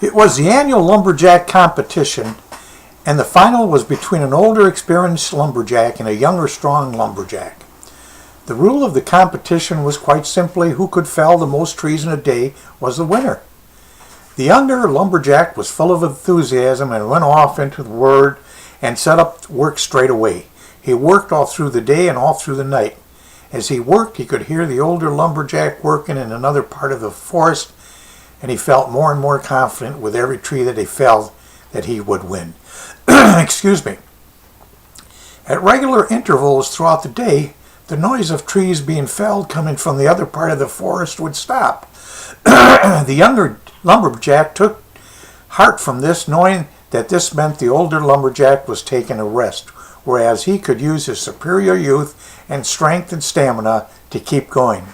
It was the annual lumberjack competition, and the final was between an older, experienced lumberjack and a younger, strong lumberjack. The rule of the competition was quite simply who could fell the most trees in a day was the winner. The younger lumberjack was full of enthusiasm and went off into the word and set up work straight away. He worked all through the day and all through the night. As he worked, he could hear the older lumberjack working in another part of the forest, and he felt more and more confident with every tree that he felled that he would win. Excuse me. At regular intervals throughout the day, the noise of trees being felled coming from the other part of the forest would stop. The younger lumberjack took heart from this, knowing that this meant the older lumberjack was taking a rest, whereas he could use his superior youth and strength and stamina to keep going.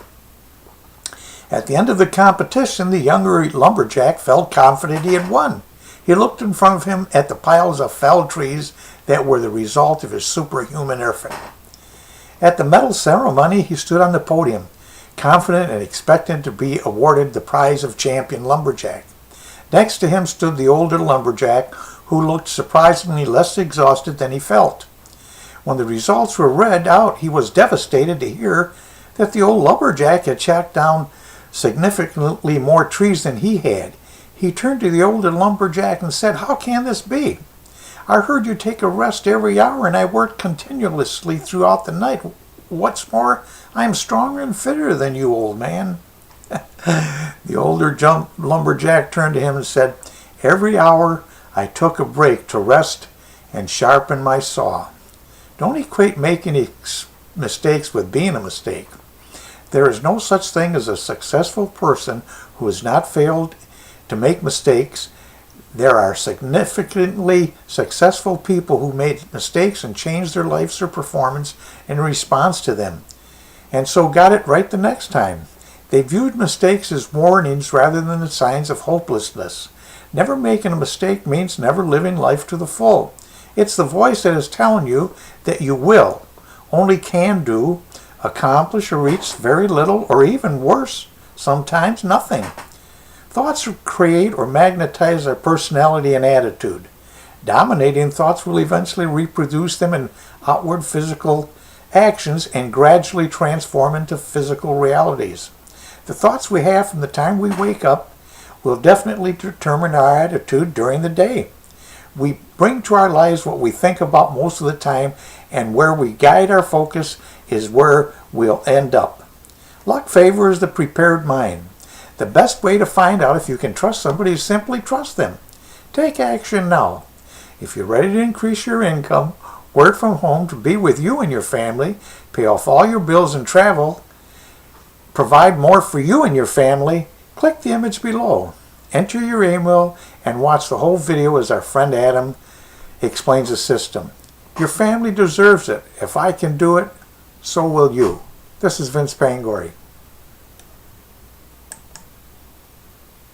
At the end of the competition, the younger lumberjack felt confident he had won. He looked in front of him at the piles of felled trees that were the result of his superhuman effort. At the medal ceremony, he stood on the podium, confident and expectant to be awarded the prize of champion lumberjack. Next to him stood the older lumberjack, who looked surprisingly less exhausted than he felt. When the results were read out, he was devastated to hear that the old lumberjack had chopped down significantly more trees than he had. He turned to the older lumberjack and said, "How can this be? I heard you take a rest every hour, and I worked continuously throughout the night. What's more, I am stronger and fitter than you, old man." The older lumberjack turned to him and said, "Every hour I took a break to rest and sharpen my saw." Don't equate making mistakes with being a mistake. There is no such thing as a successful person who has not failed to make mistakes. There are significantly successful people who made mistakes and changed their lives or performance in response to them, and so got it right the next time. They viewed mistakes as warnings rather than the signs of hopelessness. Never making a mistake means never living life to the full. It's the voice that is telling you that you will, only can do, accomplish or reach very little, or even worse, sometimes nothing. Thoughts create or magnetize our personality and attitude. Dominating thoughts will eventually reproduce them in outward physical actions and gradually transform into physical realities. The thoughts we have from the time we wake up will definitely determine our attitude during the day. We bring to our lives what we think about most of the time, and where we guide our focus is where we'll end up. Luck favors the prepared mind. The best way to find out if you can trust somebody is simply trust them. Take action now. If you're ready to increase your income, work from home to be with you and your family, pay off all your bills and travel, provide more for you and your family, click the image below. Enter your email and watch the whole video as our friend Adam explains the system. Your family deserves it. If I can do it, so will you. This is Vince Pangori.